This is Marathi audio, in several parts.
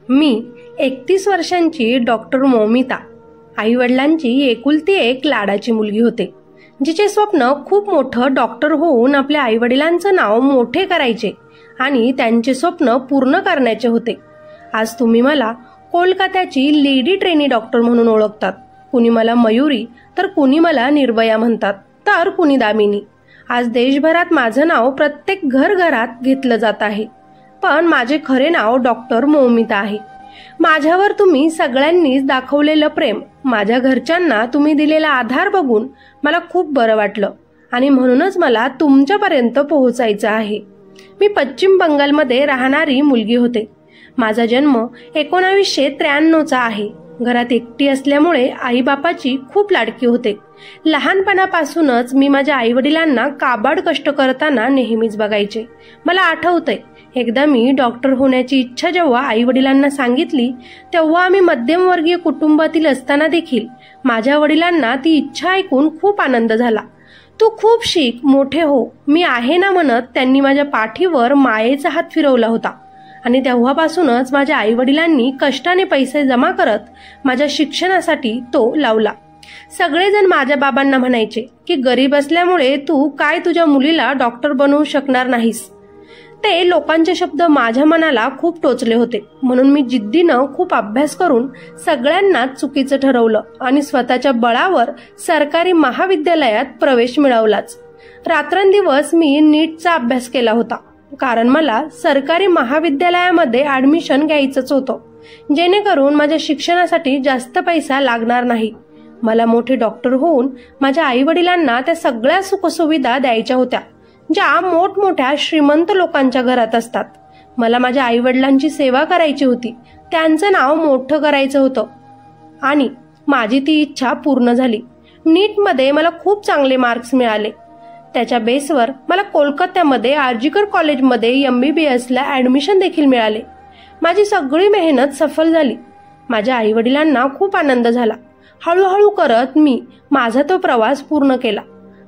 मी 31 वर्षांची डॉक्टर मौमिता, आईवडिलांची एकुलती एक लाडाची मुलगी होते, जिचे स्वप्न खूप मोठं डॉक्टर होऊन आपल्या आईवडिलांचं नाव मोठे करायचे आणि त्यांचे स्वप्न पूर्ण करण्याचे होते. आज तुम्ही मला कोलकात्याची लेडी ट्रेनी डॉक्टर म्हणून ओळखतात. कुणी मला मयुरी तर कुणी मला निर्भया म्हणतात, तर कुणी दामिनी. आज देशभरात माझं नाव प्रत्येक घरघरात घेतलं जात आहे, पण माझे खरे नाव डॉक्टर मौमिता आहे. माझ्यावर तुम्ही सगळ्यांनीच दाखवलेलं प्रेम, माझ्या घरच्यांना तुम्ही दिलेला आधार बघून मला खूप बरं वाटलं आणि म्हणूनच मला तुमच्यापर्यंत पोहोचायचं आहे. मी पश्चिम बंगालमध्ये राहणारी मुलगी होते. माझा जन्म 1993चा आहे. घरात एकटी असल्यामुळे आईबापाची खूप लाडकी होते. लहानपणापासूनच मी माझ्या आईवडिलांना काबाड कष्ट करताना नेहमीच बघायचे. मला आठवतंय, एकदा मी डॉक्टर होण्याची इच्छा जेव्हा आईवडिलांना सांगितली, तेव्हा आम्ही मध्यमवर्गीय कुटुंबातील असताना देखील माझ्या वडिलांना ती इच्छा ऐकून खूप आनंद झाला. तू खूप शिक, मोठे हो, मी आहे ना म्हणत त्यांनी माझ्या पाठीवर मायेचा हात फिरवला होता. आणि तेव्हापासूनच माझ्या आईवडिलांनी कष्टाने पैसे जमा करत माझ्या शिक्षणासाठी तो लावला. सगळेजण माझ्या बाबांना म्हणायचे की गरीब असल्यामुळे तू काय तुझ्या मुलीला डॉक्टर बनवू शकणार नाहीस. ते लोकांचे शब्द माझ्या मनाला खूप टोचले होते. म्हणून मी जिद्दीनं खूप अभ्यास करून सगळ्यांनाच चुकीचं ठरवलं आणि स्वतःच्या बळावर सरकारी महाविद्यालयात प्रवेश मिळवलाच. रात्रंदिवस मी नीटचा अभ्यास केला होता, कारण मला सरकारी महाविद्यालयामध्ये ऍडमिशन घ्यायचंच होतं, जेणेकरून माझ्या शिक्षणासाठी जास्त पैसा लागणार नाही. मला मोठे डॉक्टर होऊन माझ्या आईवडिलांना त्या सगळ्या सुखसुविधा द्यायच्या होत्या, ज्या मोठमोठ्या श्रीमंत लोकांच्या घरात असतात. मला माझ्या आईवडिलांची सेवा करायची होती, त्यांचं नाव मोठं करायचं होतं आणि माझी ती इच्छा पूर्ण झाली. नीटमध्ये मला खूप चांगले मार्क्स मिळाले. त्याच्या बेसवर मला कोलकात्यामध्ये आर्जिकर कॉलेजमध्ये MBBSला ऍडमिशन देखील मिळाले. माझी सगळी मेहनत सफल झाली. माझ्या आईवडिलांना खूप आनंद झाला. हळूहळू करत मी माझा तो प्रवास पूर्ण केला.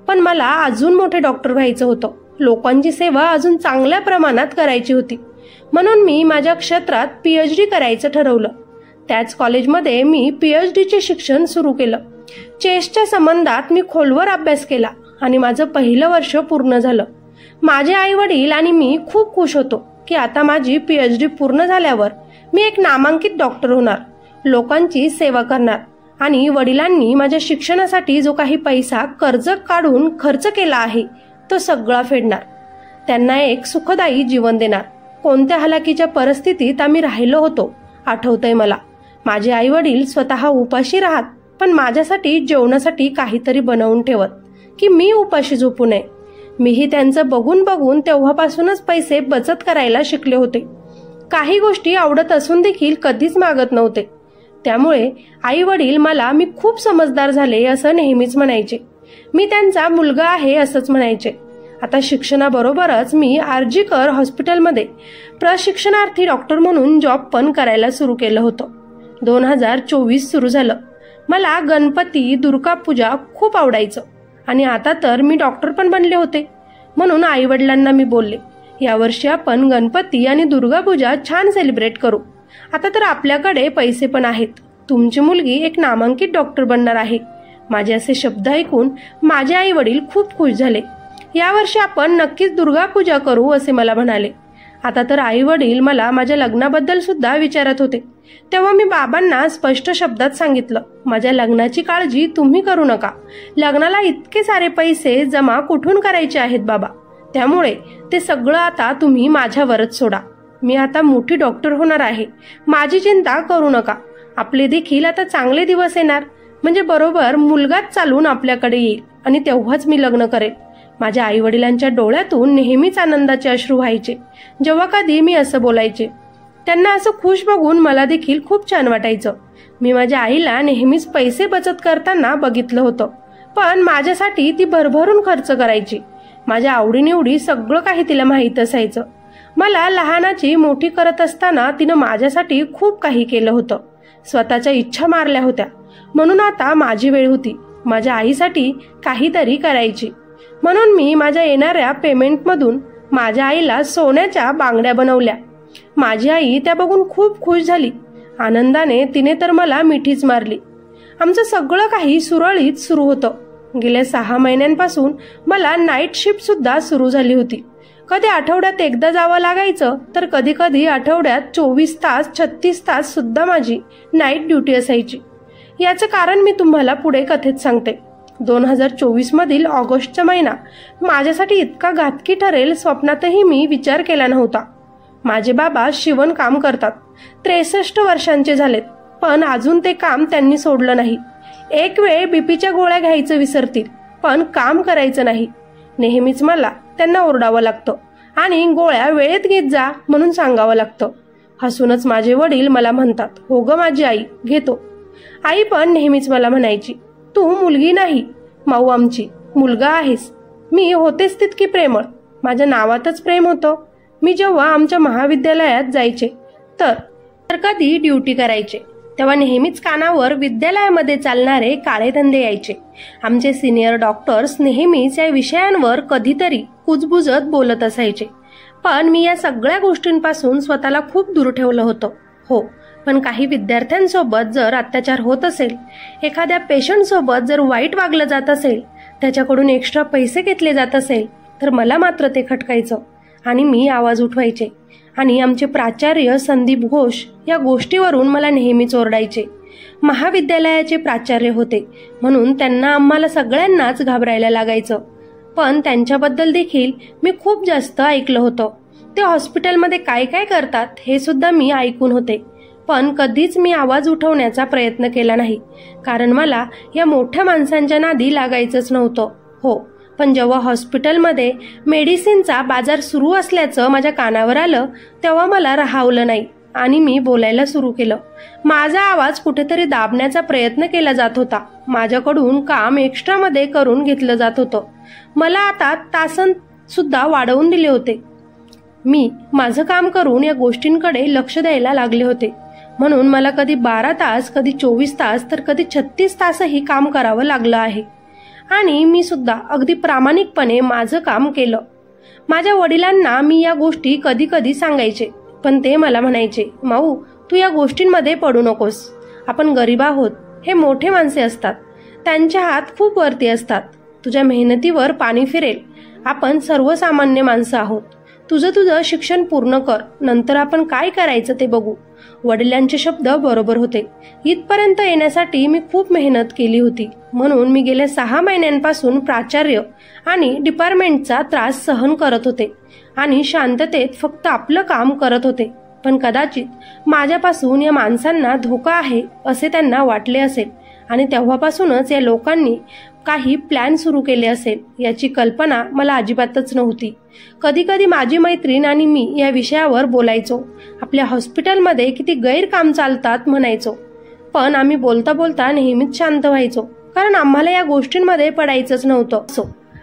पण मला अजून मोठे डॉक्टर व्हायचं होतं. लोकांची सेवा अजून चांगल्या प्रमाणात करायची होती. म्हणून मी माझ्या क्षेत्रात PhD करायचं ठरवलं. त्याच कॉलेजमध्ये मी PhDचे शिक्षण सुरू केलं. चेसच्या संबंधात मी खोलवर अभ्यास केला आणि माझं पहिलं वर्ष पूर्ण झालं. माझे आई वडील आणि मी खूप खुश होतो की आता माझी PhD पूर्ण झाल्यावर मी एक नामांकित डॉक्टर होणार, लोकांची सेवा करणार आणि वडिलांनी माझ्या शिक्षणासाठी जो काही पैसा कर्ज काढून खर्च केला आहे तो सगळा फेडणार. त्यांना एक सुखदायी जीवन देणार. कोणत्या हलाखीच्या परिस्थितीत आम्ही राहिलो होतो आठवतंय मला. माझे आई वडील स्वतः उपाशी राहत, पण माझ्यासाठी जेवणासाठी काहीतरी बनवून ठेवत की मी उपाशी झोपू नये. मीही त्यांचं बघून बघून तेव्हापासूनच पैसे बचत करायला शिकले होते. काही गोष्टी आवडत असून देखील कधीच मागत नव्हते. त्यामुळे आई वडील मला मी खूप समजदार झाले असं नेहमीच म्हणायचे. मी त्यांचा मुलगा आहे असंच म्हणायचे. आता शिक्षणाबरोबरच मी आर्जिकर हॉस्पिटलमध्ये प्रशिक्षणार्थी डॉक्टर म्हणून जॉब पण करायला सुरू केलं होतं. 2024 सुरू झालं. मला गणपती, दुर्गापूजा खूप आवडायचं आणि आता तर मी डॉक्टर पण बनले होते. म्हणून आई वडिलांना मी बोलले, यावर्षी आपण गणपती आणि दुर्गापूजा छान सेलिब्रेट करू. आता तर आपल्याकडे पैसे पण आहेत. तुमची मुलगी एक नामांकित डॉक्टर बनणार आहे. माझे असे शब्द ऐकून माझे आई वडील खूप खुश झाले. यावर्षी आपण नक्कीच दुर्गापूजा करू असे मला म्हणाले. आता तर आई वडील मला माझ्या लग्नाबद्दल सुद्धा विचारत होते. तेव्हा मी बाबांना स्पष्ट शब्दात सांगितलं, माझ्या लग्नाची काळजी तुम्ही करू नका. लग्नाला इतके सारे पैसे जमा कुठून करायचे आहेत बाबा, त्यामुळे ते सगळं आता तुम्ही माझ्यावरच सोडा. मी आता मोठी डॉक्टर होणार आहे, माझी चिंता करू नका. आपले देखील आता चांगले दिवस येणार, म्हणजे बरोबर मुलगाच चालून आपल्याकडे येईल आणि तेव्हाच मी लग्न करेल. माझ्या आई वडिलांच्या डोळ्यातून नेहमीच आनंदाचे अश्रू व्हायचे जेव्हा कधी मी असं बोलायचे. त्यांना असं खुश बघून मला देखील खूप छान वाटायचं. मी माझ्या आईला नेहमीच पैसे बचत करताना बघितलं होतं, पण माझ्यासाठी ती भरभरून खर्च करायची. माझ्या आवडीनिवडी सगळं काही तिला माहीत असायचं. मला लहानाची मोठी करत असताना तिनं माझ्यासाठी खूप काही केलं होतं. स्वतःच्या इच्छा मारल्या होत्या. म्हणून आता माझी वेळ होती माझ्या आईसाठी काहीतरी करायची. म्हणून मी माझ्या येणाऱ्या पेमेंटमधून माझ्या आईला सोन्याच्या बांगड्या बनवल्या. माझी आई त्या बघून खूप खुश झाली. आनंदाने तिने तर मला मिठीच मारली. आमचं सगळं काही सुरळीत सुरू होतं. गेल्या 6 महिन्यांपासून मला नाईट शिफ्ट सुद्धा सुरू झाली होती. कधी आठवड्यात एकदा जावं लागायचं, तर कधी कधी आठवड्यात 24 तास 36 तास सुद्धा माझी नाईट ड्युटी असायची. याचं कारण मी तुम्हाला पुढे कथेत सांगते. 2024 मधील ऑगस्टचा महिना माझ्यासाठी इतका घातकी ठरेल स्वप्नातही मी विचार केला नव्हता. माझे बाबा शिवण काम करतात. 63 वर्षांचे झालेत, पण अजून ते काम त्यांनी सोडलं नाही. एक वेळ बीपीच्या गोळ्या घ्यायचं विसरतील, पण काम करायचं नाही. नेहमीच मला त्यांना ओरडावं लागतं आणि गोळ्या वेळेत घेत जा म्हणून सांगावं लागतं. हसूनच माझे वडील मला म्हणतात, हो ग माझी आई, घेतो. आई पण नेहमीच मला म्हणायची, तू मुलगी नाही माऊ, आमची मुलगा आहेस. मी होतेच तितकी प्रेमळ. माझ्या नावातच प्रेम होतं. मी जेव्हा आमच्या महाविद्यालयात जायचे तर कधी ड्युटी करायचे, तेव्हा नेहमीच कानावर विद्यालयामध्ये चालणारे काळे धंदे यायचे. आमचे सिनियर डॉक्टर्स नेहमीच या विषयांवर कधीतरी कुजबुजत बोलत असायचे, पण मी या सगळ्या गोष्टींपासून स्वतःला खूप दूर ठेवलं होतं. हो, पण काही विद्यार्थ्यांसोबत जर अत्याचार होत असेल, एखाद्या पेशंटसोबत जर वाईट वागलं जात असेल, त्याच्याकडून एक्स्ट्रा पैसे घेतले जात असेल, तर मला मात्र ते खटकायचं आणि मी आवाज उठवायचे. आणि आमचे प्राचार्य संदीप घोष या गोष्टीवरून मला नेहमीच ओरडायचे. महाविद्यालयाचे प्राचार्य होते म्हणून त्यांना आम्हाला सगळ्यांनाच घाबरायला लागायचं. पण त्यांच्याबद्दल देखील मी खूप जास्त ऐकलं होतं. ते हॉस्पिटलमध्ये काय काय करतात हे सुद्धा मी ऐकून होते, पण कधीच मी आवाज उठवण्याचा प्रयत्न केला नाही, कारण मला या मोठ्या माणसांच्या नादी लागायचंच नव्हतं. हो, पण जेव्हा हॉस्पिटलमध्ये मेडिसिनचा बाजार सुरू असल्याचं माझ्या कानावर आलं, तेव्हा मला राहावलं नाही आणि मी बोलायला सुरू केलं. माझा आवाज कुठेतरी दाबण्याचा प्रयत्न केला जात होता. माझ्याकडून काम एक्स्ट्रामध्ये करून घेतलं जात होतं. मला आता तासन सुद्धा वाढवून दिले होते. मी माझं काम करून या गोष्टींकडे लक्ष द्यायला लागले होते. म्हणून मला कधी 12 तास, कधी 24 तास, तर कधी 36 तासही काम करावं लागलं आहे. आणि मी सुद्धा अगदी प्रामाणिकपणे माझं काम केलं. माझ्या वडिलांना मी या गोष्टी कधी कधी सांगायचे, पण ते मला म्हणायचे, माऊ, तू या गोष्टींमध्ये पडू नकोस. आपण गरीब आहोत. हे मोठे माणसे असतात, त्यांच्या हात खूप वरती असतात. तुझ्या मेहनतीवर पाणी फिरेल. आपण सर्वसामान्य माणसं आहोत. तुझं शिक्षण पूर्ण कर, नंतर आपण काय करायचं ते बघू. वडिलांचे शब्द बरोबर होते. इथपर्यंत येण्यासाठी मी खूप मेहनत केली होती. म्हणून मी गेल्या 6 महिन्यांपासून प्राचार्य आणि डिपार्टमेंटचा त्रास सहन करत होते आणि शांततेत फक्त आपलं काम करत होते. पण कदाचित माझ्यापासून या माणसांना धोका आहे असे त्यांना वाटले असेल आणि तेव्हापासूनच या लोकांनी काही प्लॅन सुरू केले असेल याची कल्पना मला अजिबातच नव्हती. कधी कधी माझी मैत्रीण आणि मी या विषयावर बोलायचो. आपल्या हॉस्पिटलमध्ये किती गैरकाम चालतात म्हणायचो, पण आम्ही बोलता बोलता नेहमीच शांत व्हायचो, कारण आम्हाला या गोष्टींमध्ये पडायचंच नव्हतं.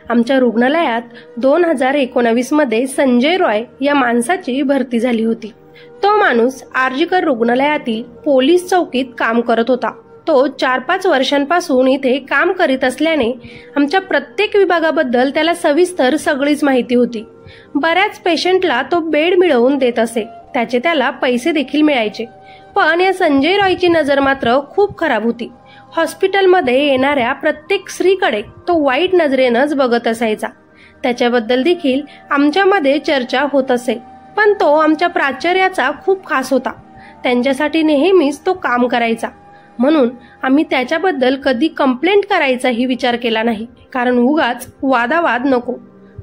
आमच्या रुग्णालयात 2019 मध्ये संजय रॉय या माणसाची भरती झाली होती. तो माणूस आरजीकर रुग्णालयातील पोलीस चौकीत काम करत होता. तो 4-5 वर्षांपासून इथे काम करीत असल्याने आमच्या प्रत्येक विभागाबद्दल त्याला सविस्तर सगळीच माहिती होती. बऱ्याच पेशंटला तो बेड मिळवून देत असे. त्याचे त्याला पैसे देखील मिळायचे. पण या संजय रॉयची नजर मात्र खूप खराब होती. हॉस्पिटलमध्ये येणाऱ्या प्रत्येक स्त्रीकडे तो वाईट नजरेनंच बघत असायचा. त्याच्याबद्दल देखील आमच्यामध्ये चर्चा होत असे. पण तो आमच्या प्राचार्याचा खूप खास होता. त्यांच्यासाठी नेहमीच तो काम करायचा. म्हणून आम्ही त्याच्याबद्दल कधी कंप्लेंट करायचाही विचार केला नाही, कारण उगाच वादावाद नको.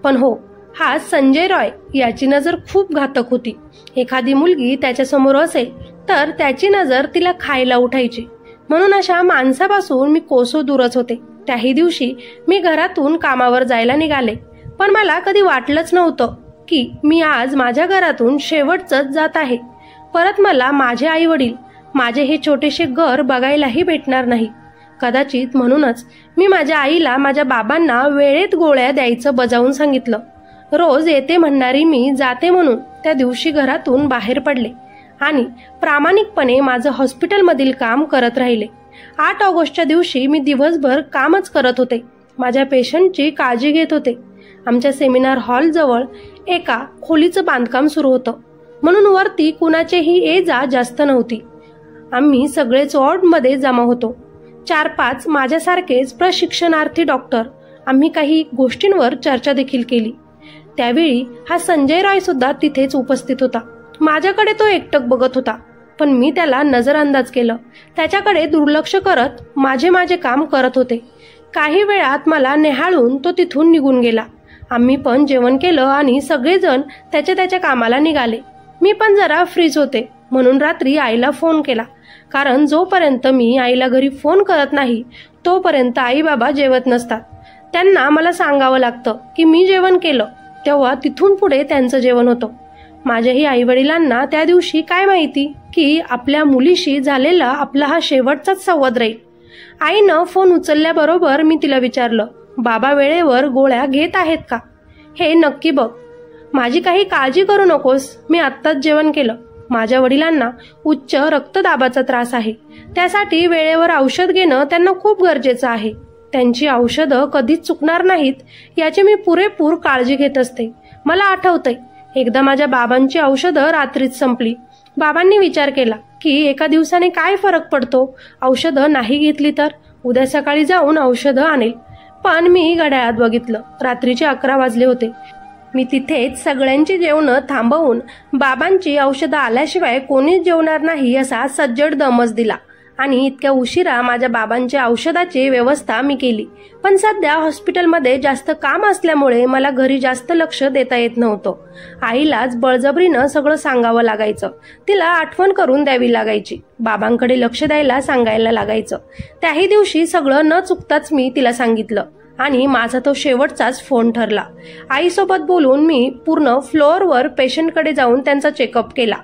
पण हो, हा संजय रॉय याची नजर खूप घातक होती. एखादी मुलगी त्याच्यासमोर असेल तर त्याची नजर तिला खायला उठायची. म्हणून अशा माणसापासून मी कोसो दूरच होते. त्याही दिवशी मी घरातून कामावर जायला निघाले, पण मला कधी वाटलंच नव्हतं की मी आज माझ्या घरातून शेवटचंच जात आहे. परत मला माझे आई वडील, माझे हे छोटेसे घर बघायलाही भेटणार नाही. कदाचित म्हणूनच मी माझ्या आईला, माझ्या बाबांना वेळेत गोळ्या द्यायचं बजावून सांगितलं. रोज येते म्हणणारी मी जाते म्हणून त्या दिवशी घरातून बाहेर पडले आणि प्रामाणिकपणे माझं हॉस्पिटलमधील काम करत राहिले. 8 ऑगस्टच्या दिवशी मी दिवसभर कामच करत होते. माझ्या पेशंटची काळजी घेत होते. आमच्या सेमिनार हॉल जवळ एका खोलीचं बांधकाम सुरू होतं. म्हणून वरती कुणाचेही ये जा जास्त नव्हती. आम्ही सगळेच वॉर्डमध्ये जमा होतो. 4-5 माझ्यासारखेच प्रशिक्षणार्थी डॉक्टर. आम्ही काही गोष्टींवर चर्चा देखील केली. त्यावेळी हा संजय रॉय सुद्धा तिथेच उपस्थित होता. माझ्याकडे तो एकटक बघत होता, पण मी त्याला नजरअंदाज केलं. त्याच्याकडे दुर्लक्ष करत माझे काम करत होते. काही वेळात मला नेहाळून तो तिथून निघून गेला. आम्ही पण जेवण केलं आणि सगळेजण त्याच्या कामाला निघाले. मी पण जरा फ्रीज होते, म्हणून रात्री आईला फोन केला. कारण जोपर्यंत मी आईला घरी फोन करत नाही तोपर्यंत आई बाबा जेवत नसतात. त्यांना मला सांगावं लागतं की मी जेवण केलं, तेव्हा तिथून पुढे त्यांचं जेवण होतं. माझ्याही आई वडिलांना त्या दिवशी काय माहिती की आपल्या मुलीशी झालेला आपला हा शेवटचाच संवाद राहील. आईनं फोन उचलल्याबरोबर मी तिला विचारलं, बाबा वेळेवर गोळ्या घेत आहेत का हे नक्की बघ. माझी काही काळजी करू नकोस, मी आत्ताच जेवण केलं. माझ्या वडिलांना उच्च रक्तदाबाचा त्रास आहे, त्यासाठी वेळेवर औषध घेणं त्यांना खूप गरजेचं आहे. त्यांची औषधं कधीच चुकणार नाहीत याची मी पुरेपूर काळजी घेत असते. मला आठवतंय, एकदा माझ्या बाबांची औषधं रात्रीच संपली. बाबांनी विचार केला की एका दिवसाने काय फरक पडतो, औषधं नाही घेतली तर उद्या सकाळी जाऊन औषधं आणेल. पण मी घड्याळात बघितलं, रात्रीचे 11 वाजले होते. मी तिथेच सगळ्यांची जेवणं थांबवून बाबांची औषधं आल्याशिवाय कोणीच जेवणार नाही असा सज्जड दमच दिला आणि इतक्या उशिरा माझ्या बाबांच्या औषधाची व्यवस्था मी केली. पण सध्या हॉस्पिटलमध्ये जास्त काम असल्यामुळे मला घरी जास्त लक्ष देता येत नव्हतं. आईलाच बळजबरीनं सगळं सांगावं लागायचं, तिला आठवण करून द्यावी लागायची, बाबांकडे लक्ष द्यायला सांगायला लागायचं. त्याही दिवशी सगळं न चुकताच मी तिला सांगितलं आणि माझा तो शेवटचाच फोन ठरला. आईसोबत बोलून मी पूर्ण फ्लोअरवर पेशंटकडे जाऊन त्यांचा चेकअप केला.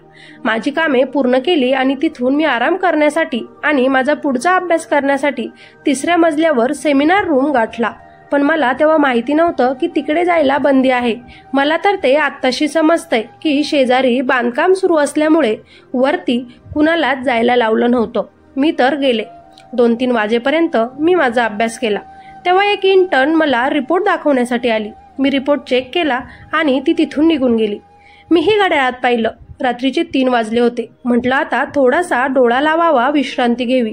माझी कामे पूर्ण केली आणि तिथून मी आराम करण्यासाठी आणि माझा पुढचा अभ्यास करण्यासाठी 3ऱ्या मजल्यावर सेमिनार रूम गाठला. पण मला तेव्हा माहिती नव्हतं की तिकडे जायला बंदी आहे. मला तर ते आत्ताशी समजतंय की शेजारी बांधकाम सुरू असल्यामुळे वरती कुणालाच जायला लावलं नव्हतं. मी तर गेले. 2-3 वाजेपर्यंत मी माझा अभ्यास केला. तेव्हा एक इंटर्न मला रिपोर्ट दाखवण्यासाठी आली. मी रिपोर्ट चेक केला आणि ती तिथून निघून गेली. मीही घड्याळात पाहिलं, रात्रीचे 3 वाजले होते. म्हटलं आता थोडासा डोळा लावावा, विश्रांती घ्यावी.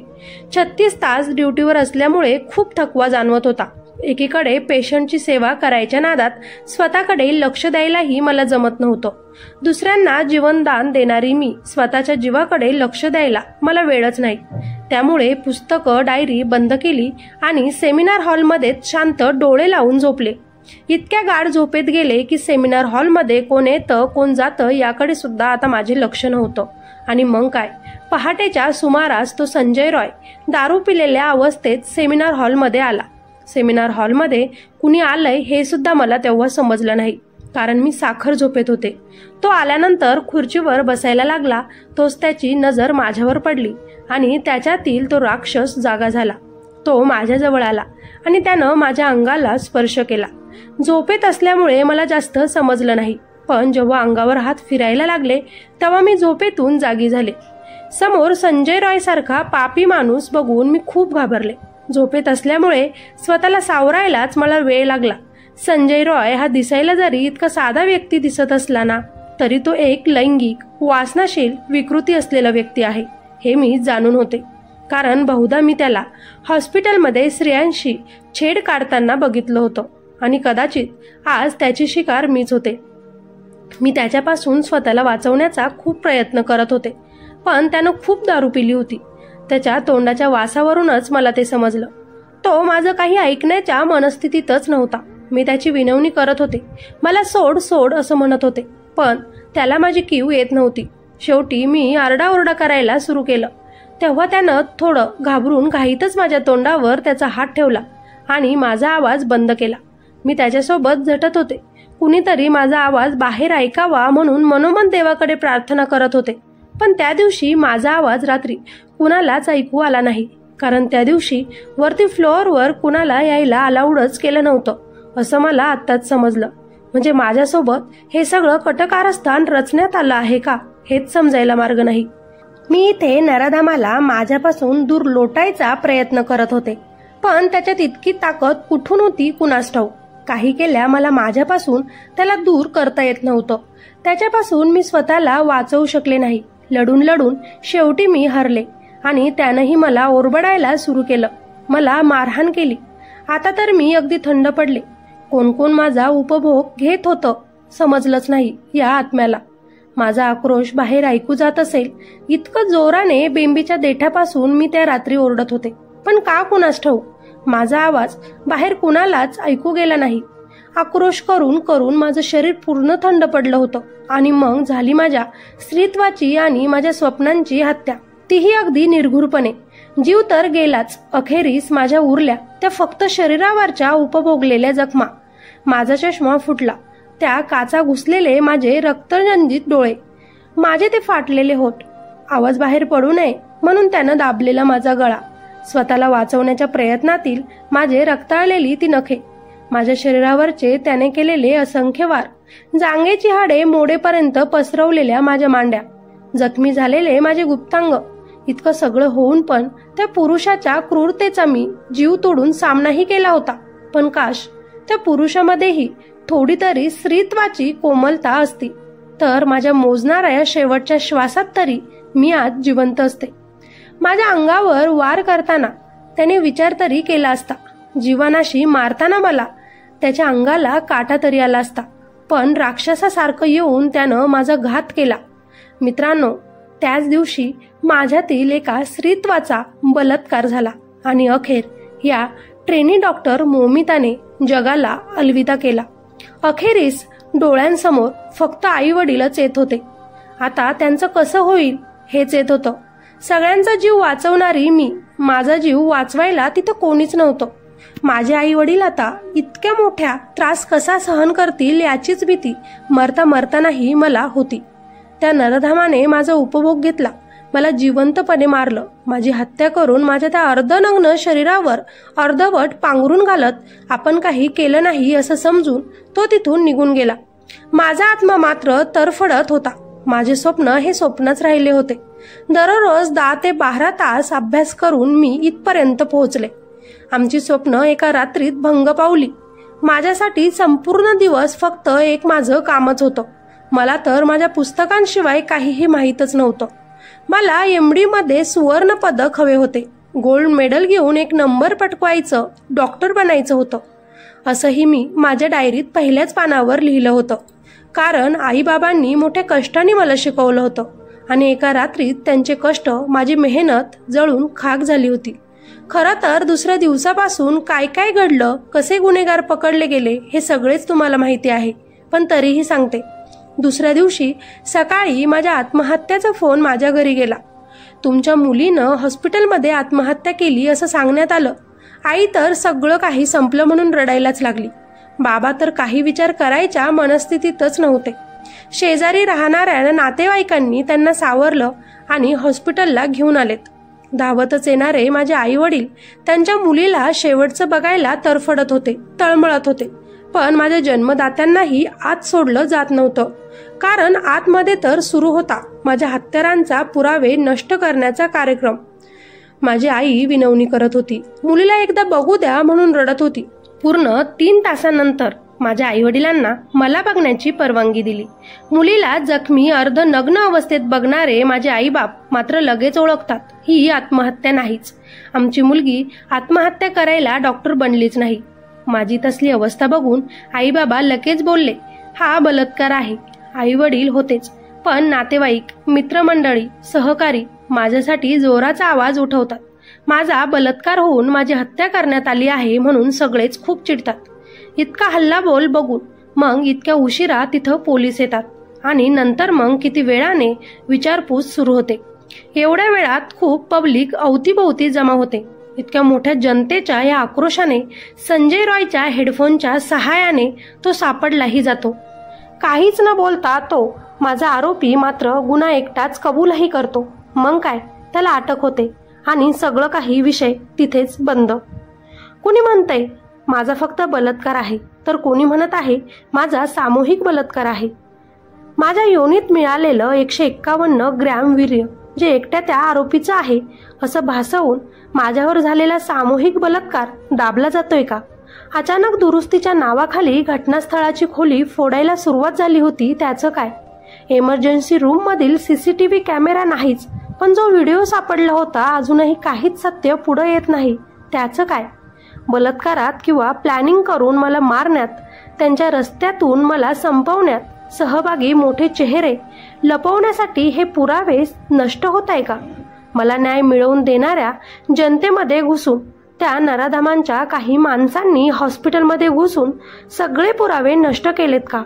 36 तास ड्युटीवर असल्यामुळे खूप थकवा जाणवत होता. एकीकडे पेशंटची सेवा करायच्या नादात स्वतःकडे लक्ष द्यायलाही मला जमत नव्हतं. दुसऱ्यांना जीवनदान देणारी मी स्वतःच्या जीवाकडे लक्ष द्यायला मला वेळच नाही. त्यामुळे पुस्तकं, डायरी बंद केली आणि सेमिनार हॉलमध्ये शांत डोळे लावून झोपले. इतक्या गाढ झोपेत गेले की सेमिनार हॉलमध्ये कोण येतं कोण जातं याकडे सुद्धा आता माझे लक्ष नव्हतं. आणि मग काय, पहाटेच्या सुमारास तो संजय रॉय दारू पिलेल्या अवस्थेत सेमिनार हॉलमध्ये आला. सेमिनार हॉलमध्ये कुणी आलंय हे सुद्धा मला तेव्हा समजलं नाही, कारण मी साखर झोपेत होते. तो आल्यानंतर खुर्चीवर बसायला लागला. तोच त्याची नजर माझ्यावर पडली आणि त्याच्यातील तो राक्षस जागा झाला. तो माझ्याजवळ आला आणि त्यानं माझ्या अंगाला स्पर्श केला. झोपेत असल्यामुळे मला जास्त समजलं नाही, पण जेव्हा अंगावर हात फिरायला लागले तेव्हा मी झोपेतून जागी झाले. समोर संजय रॉय सारखा पापी माणूस बघून मी खूप घाबरले. झोपेत असल्यामुळे स्वतःला सावरायलाच मला वेळ लागला. संजय रॉय हा दिसायला जरी इतका साधा व्यक्ती दिसत असला ना, तरी तो एक लैंगिक, वासनाशील विकृती असलेला व्यक्ती आहे हे मी जाणून होते. कारण बहुधा मी त्याला हॉस्पिटलमध्ये स्त्रियांशी छेड काढताना बघितलं होतं आणि कदाचित आज त्याची शिकार मीच होते. मी त्याच्यापासून स्वतःला वाचवण्याचा खूप प्रयत्न करत होते, पण त्यानं खूप दारू पिली होती. त्याच्या तोंडाच्या वासावरूनच मला ते समजलं. तो माझं काही ऐकण्याच्या मनस्थितीतच नव्हता. मी त्याची विनवणी करत होते, मला सोड सोड असं म्हणत होते, पण त्याला माझी कीव येत नव्हती. शेवटी मी आरडाओरडा करायला सुरू केलं. तेव्हा त्यानं थोडं घाबरून घाईतच माझ्या तोंडावर त्याचा हात ठेवला आणि माझा आवाज बंद केला. मी त्याच्यासोबत झटत होते. कुणीतरी माझा आवाज बाहेर ऐकावा म्हणून मनोमन देवाकडे प्रार्थना करत होते. पण त्या दिवशी माझा आवाज रात्री कुणालाच ऐकू आला नाही, कारण त्या दिवशी वरती फ्लोअरवर कुणाला यायला अलाउडच केलं नव्हतं असं मला आत्ताच समजलं. म्हणजे माझ्यासोबत हे सगळं कटकारस्थान रचण्यात आलं आहे का हेच समजायला मार्ग नाही. मी इथे नराधामाला माझ्यापासून दूर लोटायचा प्रयत्न करत होते, पण त्याच्यात इतकी ताकद कुठून होती कुणास ठाऊक. काही केल्या मला माझ्यापासून त्याला दूर करता येत नव्हतं. त्याच्यापासून मी स्वतःला वाचवू शकले नाही. लढून लढून शेवटी मी हरले आणि त्यानंही मला ओरबडायला सुरू केलं. मला मारहाण केली. आता तर मी अगदी थंड पडले. कोण कोण माझा उपभोग घेत होतं समजलंच नाही या आत्म्याला. माझा आक्रोश बाहेर ऐकू जात असेल इतकं जोराने बेंबीच्या देठापासून मी त्या रात्री ओरडत होते. पण का कुणास ठाऊक माझा आवाज बाहेर कुणालाच ऐकू गेला नाही. आक्रोश करून करून माझं शरीर पूर्ण थंड पडलं होतं आणि मग झाली माझ्या स्त्रीत्वाची आणि माझ्या स्वप्नांची हत्या, तीही अगदी निर्घुरपणे. जीव तर गेलाच, अखेरीस माझ्या उरल्या त्या फक्त शरीरावरच्या उपभोगलेल्या जखमा. माझा चष्मा फुटला. त्या काचा घुसलेले माझे रक्तरंजित डोळे, माझे ते फाटलेले होठ, आवाज बाहेर पडू नये म्हणून त्यानं दाबलेला माझा गळा, स्वतःला वाचवण्याच्या प्रयत्नातील माझे रक्ताळलेली ती नखे, माझ्या शरीरावरचे त्याने केलेले असंख्य वार, जांघेची हाडे मोडेपर्यंत पसरवलेल्या माझ्या मांड्या, जखमी झालेले माझे गुप्तांग. इतकं सगळं होऊन पण त्या पुरुषाच्या क्रूरतेचा मी जीव तोडून सामनाही केला होता. पण काश त्या पुरुषामध्येही थोडी तरी स्त्रीत्वाची कोमलता असती तर माझ्या मोजणाऱ्या शेवटच्या श्वासात तरी मी आज जिवंत असते. माझ्या अंगावर वार करताना त्याने विचार तरी केला असता. जीवनाशी मारताना मला त्याच्या अंगाला काटा तरी आला असता. पण राक्षसासारखं येऊन त्यानं माझा घात केला. मित्रांनो, त्याच दिवशी माझ्यातील एका स्त्रीत्वाचा बलात्कार झाला आणि अखेर या ट्रेनी डॉक्टर मोमिताने जगाला अलविदा केला. अखेरीस डोळ्यांसमोर फक्त आई वडीलच येत होते. आता त्यांचं कसं होईल हेच येत होतं. सगळ्यांचा जीव वाचवणारी मी, माझा जीव वाचवायला तिथं कोणीच नव्हतं. माझे आई वडील आता इतक्या मोठ्या त्रास कसा सहन करतील याचीच भीती मरता मरतानाही मला होती. त्या नरधामाने माझा उपभोग घेतला, मला जिवंतपणे मारलं. माझी हत्या करून माझ्या त्या अर्धनग्न शरीरावर अर्धवट पांघरून घालत आपण काही केलं नाही असं समजून तो तिथून निघून गेला. माझा आत्मा मात्र तरफडत होता. माझे स्वप्न हे स्वप्नच राहिले होते. दररोज 10 ते 12 तास अभ्यास करून मी इथपर्यंत पोहोचले. आमची स्वप्न एका रात्रीत भंग पावली. माझ्यासाठी संपूर्ण दिवस फक्त एक माझं कामच होतं. मला तर माझ्या पुस्तकांशिवाय काहीही माहीतच नव्हतं. मला MD मध्ये सुवर्ण पदक हवे होते. गोल्ड मेडल घेऊन 1 नंबर पटकवायचं, डॉक्टर बनायचं होतं असंही मी माझ्या डायरीत पहिल्याच पानावर लिहिलं होतं. कारण आईबाबांनी मोठ्या कष्टाने मला शिकवलं होतं आणि एका रात्रीत त्यांचे कष्ट, माझी मेहनत जळून खाक झाली होती. खरं तर दुसऱ्या दिवसापासून काय काय घडलं, कसे गुन्हेगार पकडले गेले हे सगळेच तुम्हाला माहिती आहे. पण तरीही सांगते. दुसऱ्या दिवशी सकाळी माझ्या आत्महत्याचा फोन माझ्या घरी गेला. तुमच्या मुलीनं हॉस्पिटलमध्ये आत्महत्या केली असं सांगण्यात आलं. आई तर सगळं काही संपलं म्हणून रडायलाच लागली. बाबा तर काही विचार करायच्या मनस्थितीतच नव्हते. शेजारी राहणाऱ्या नातेवाईकांनी त्यांना सावरलं आणि हॉस्पिटलला घेऊन आलेत. धावतच येणारे माझे आई वडील त्यांच्या मुलीला शेवटचं बघायला तरफडत होते, तळमळत होते. पण माझ्या जन्मदात्यांनाही आत सोडलं जात नव्हतं. कारण आतमध्ये तर सुरू होता माझ्या हत्यारांचा पुरावे नष्ट करण्याचा कार्यक्रम. माझी आई विनवणी करत होती. मुलीला एकदा बघू द्या म्हणून रडत होती. पूर्ण 3 तासानंतर माझ्या आई वडिलांना मला बघण्याची परवानगी दिली. मुलीला जखमी अर्ध नग्न अवस्थेत बघणारे माझे आईबाप मात्र लगेच ओळखतात ही आत्महत्या नाहीच. आमची मुलगी आत्महत्या करायला डॉक्टर बनलीच नाही. माझी तसली अवस्था बघून आईबाबा लगेच बोलले, हा बलात्कार आहे. आई वडील होतेच, पण नातेवाईक, मित्रमंडळी, सहकारी माझ्यासाठी जोराचा आवाज उठवतात. माझा बलात्कार होऊन माझी हत्या करण्यात आली आहे म्हणून सगळेच खूप चिडतात. इतका हल्लाबोल बघून मग इतक्या उशिरा तिथं पोलीस येतात आणि नंतर मग किती वेळाने विचारपूस सुरू होते. एवढ्या वेळात खूप पब्लिक अवतीभोवती जमा होते. इतक्या मोठ्या जनतेच्या या आक्रोशाने संजय रॉयच्या हेडफोनच्या सहाय्याने तो सापडलाही जातो. काहीच न बोलता तो माझा आरोपी मात्र गुन्हा एकटाच कबूलही करतो. मग काय, त्याला अटक होते आणि सगळं काही विषय तिथेच बंद. कुणी म्हणतंय माझा फक्त बलात्कार आहे, तर कोणी म्हणत आहे माझा सामूहिक बलात्कार आहे. माझ्या योनीत मिळालेलं 151 ग्रॅम वीर्य जे एकट्या त्या आरोपीचं आहे असं भासवून माझ्यावर झालेला सामूहिक बलात्कार दाबला जातोय का? अचानक दुरुस्तीच्या नावाखाली घटनास्थळाची खोली फोडायला सुरुवात झाली होती, त्याचं काय? इमर्जन्सी रूम मधील सीसीटीव्ही कॅमेरा नाहीच, पण जो व्हिडिओ सापडला होता अजूनही काहीच सत्य पुढे येत नाही, त्याचं काय? बलात्कारात किंवा प्लॅनिंग करून मला मारण्यात, त्यांच्या रस्त्यातून मला संपवण्यात सहभागी मोठे चेहरे लपवण्यासाठी हे पुरावे नष्ट होत आहे का? मला न्याय मिळवून देणाऱ्या जनतेमध्ये घुसून, त्या नराधमांच्या काही माणसांनी हॉस्पिटलमध्ये घुसून सगळे पुरावे नष्ट केलेत का?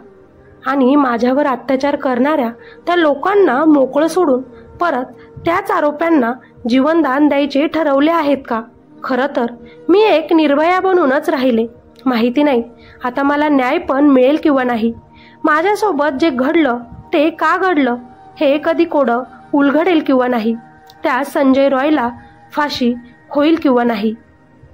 आणि माझ्यावर अत्याचार करणाऱ्या त्या लोकांना मोकळं सोडून परत त्याच आरोप्यांना जीवनदान द्यायचे ठरवले आहेत का? खरं तर मी एक निर्भया बनूनच राहिले. माहिती नाही आता मला न्याय पण मिळेल किंवा नाही. माझ्यासोबत जे घडलं ते का घडलं हे कधी कोडं उलगडेल किंवा नाही. त्या संजय रॉयला फाशी होईल किंवा नाही.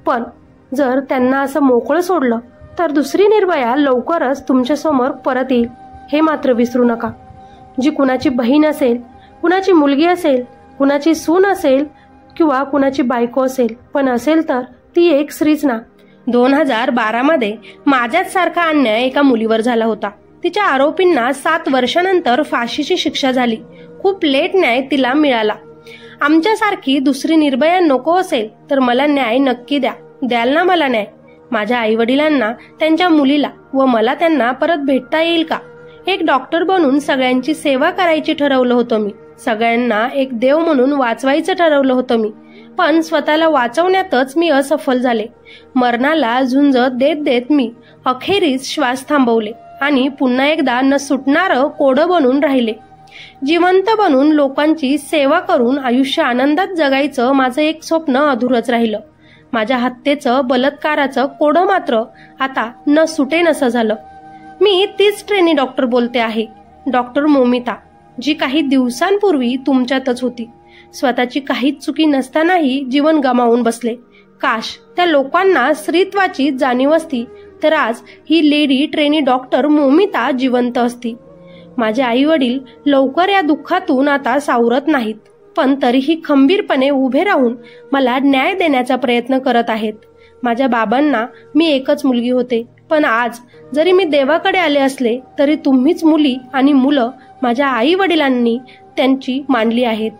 पण जर त्यांना असं मोकळं सोडलं तर दुसरी निर्भया लवकरच तुमच्यासमोर परत येईल, हे मात्र विसरू नका. जी कुणाची बहीण असेल, कुणाची मुलगी असेल, कुणाची सून असेल किंवा कुणाची बायको असेल, पण असेल तर ती एक स्त्रीच ना. 2012 मध्ये माझ्याच सारखा अन्याय एका मुलीवर झाला होता. तिच्या आरोपींना 7 वर्षानंतर फाशीची शिक्षा झाली. खूप लेट न्याय तिला मिळाला. आमच्यासारखी दुसरी निर्भया नको असेल तर मला न्याय नक्की द्याल ना मला न्याय? माझ्या आईवडिलांना, त्यांच्या मुलीला व मला त्यांना परत भेटता येईल का? एक डॉक्टर बनून सगळ्यांची सेवा करायची ठरवलं होतं मी. सगळ्यांना एक देव म्हणून वाचवायचं ठरवलं होतं मी. पण स्वतःला वाचवण्यातच मी असफल झाले. मरणाला झुंज देत देत मी अखेरीस श्वास थांबवले आणि पुन्हा एकदा न सुटणारं कोडं बनून राहिले. जिवंत बनून लोकांची सेवा करून आयुष्य आनंदात जगायचं माझं एक स्वप्न अधुरच राहिलं. माझ्या हत्येचं, बलात्काराचं कोडं मात्र आता न सुटेनसं झालं. मी तीच ट्रेनी डॉक्टर बोलते आहे, डॉक्टर मोमिता, जी काही दिवसांपूर्वी तुमच्यातच होती. स्वतःची काहीच चुकी नसतानाही जीवन गमावून बसले. काश त्या लोकांना स्त्रीत्वाची जाणीव असती तर आज ही लेडी ट्रेनी डॉक्टर मोमिता जिवंत असती. माझे आई वडील लवकर या दुःखातून आता सावरत नाहीत, पण तरीही खंबीरपणे उभे राहून मला न्याय देण्याचा प्रयत्न करत आहेत. माझ्या बाबांना मी एकच मुलगी होते, पण आज जरी मी देवाकडे आले असले तरी तुम्हीच मुली आणि मुलं माझ्या आई वडिलांनी त्यांची मानली आहेत.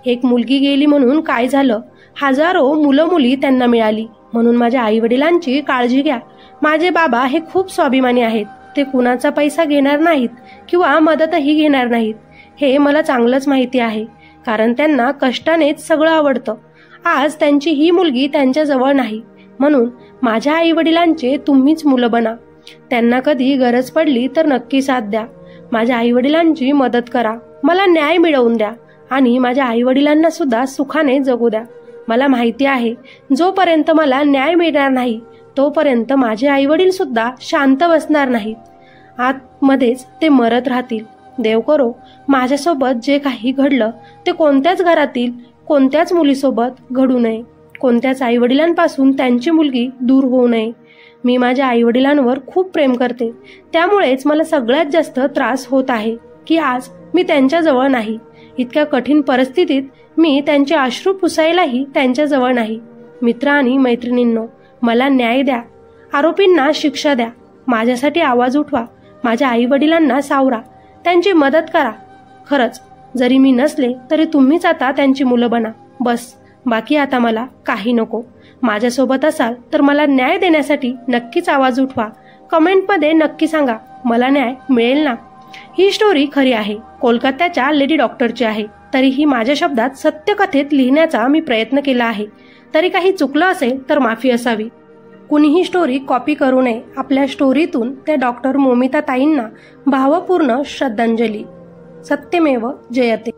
एक मुलगी गेली म्हणून काय झालं? हजारो मुलं मुली त्यांना मिळाली. म्हणून माझ्या आई वडिलांची काळजी घ्या. माझे बाबा हे खूप स्वाभिमानी आहेत. ते कुणाचा पैसा घेणार नाहीत किंवा मदतही घेणार नाहीत, हे मला चांगलंच माहिती आहे, कारण त्यांना कष्टानेच सगळं आवडतं. आज त्यांची ही मुलगी त्यांच्याजवळ नाही, म्हणून माझ्या आई वडिलांचे तुम्हीच मुलं बना. त्यांना कधी गरज पडली तर नक्की साथ द्या. माझ्या आई वडिलांची मदत करा. मला न्याय मिळवून द्या आणि माझ्या आई वडिलांना सुद्धा सुखाने जगू द्या. मला माहिती आहे जोपर्यंत मला न्याय मिळणार नाही तोपर्यंत माझे आई वडील सुद्धा शांत बसणार नाहीत. आतमध्येच ते मरत राहतील. देव करो माझ्यासोबत जे काही घडलं ते कोणत्याच घरातील कोणत्याच मुलीसोबत घडू नये. कोणत्याच आई वडिलांपासून त्यांची मुलगी दूर होऊ नये. मी माझ्या आई वडिलांवर खूप प्रेम करते. त्यामुळेच मला सगळ्यात जास्त त्रास होत आहे की आज मी त्यांच्याजवळ नाही. इतक्या कठीण परिस्थितीत मी त्यांचे अश्रू पुसायलाही त्यांच्याजवळ नाही. मित्र आणि मैत्रिणींनो, मला न्याय द्या. आरोपींना शिक्षा द्या. माझ्यासाठी आवाज उठवा. माझ्या आई वडिलांना सावरा. त्यांची मदत करा. खरंच जरी मी नसले तरी तुम्हीच आता त्यांची मुलं बना. बस, बाकी आता मला काही नको. माझ्यासोबत असाल तर मला न्याय देण्यासाठी नक्कीच आवाज उठवा. कमेंटमध्ये नक्की सांगा, मला न्याय मिळेल ना? ही स्टोरी खरी आहे, कोलकात्याच्या लेडी डॉक्टरची आहे. तरीही माझ्या शब्दात सत्यकथेत लिहिण्याचा मी प्रयत्न केला आहे. तरी काही चुकलं असेल तर माफी असावी. कुणीही स्टोरी कॉपी करू नये. आपल्या स्टोरीतून त्या डॉक्टर मोमिता ताईंना भावपूर्ण श्रद्धांजली. सत्यमेव जयते.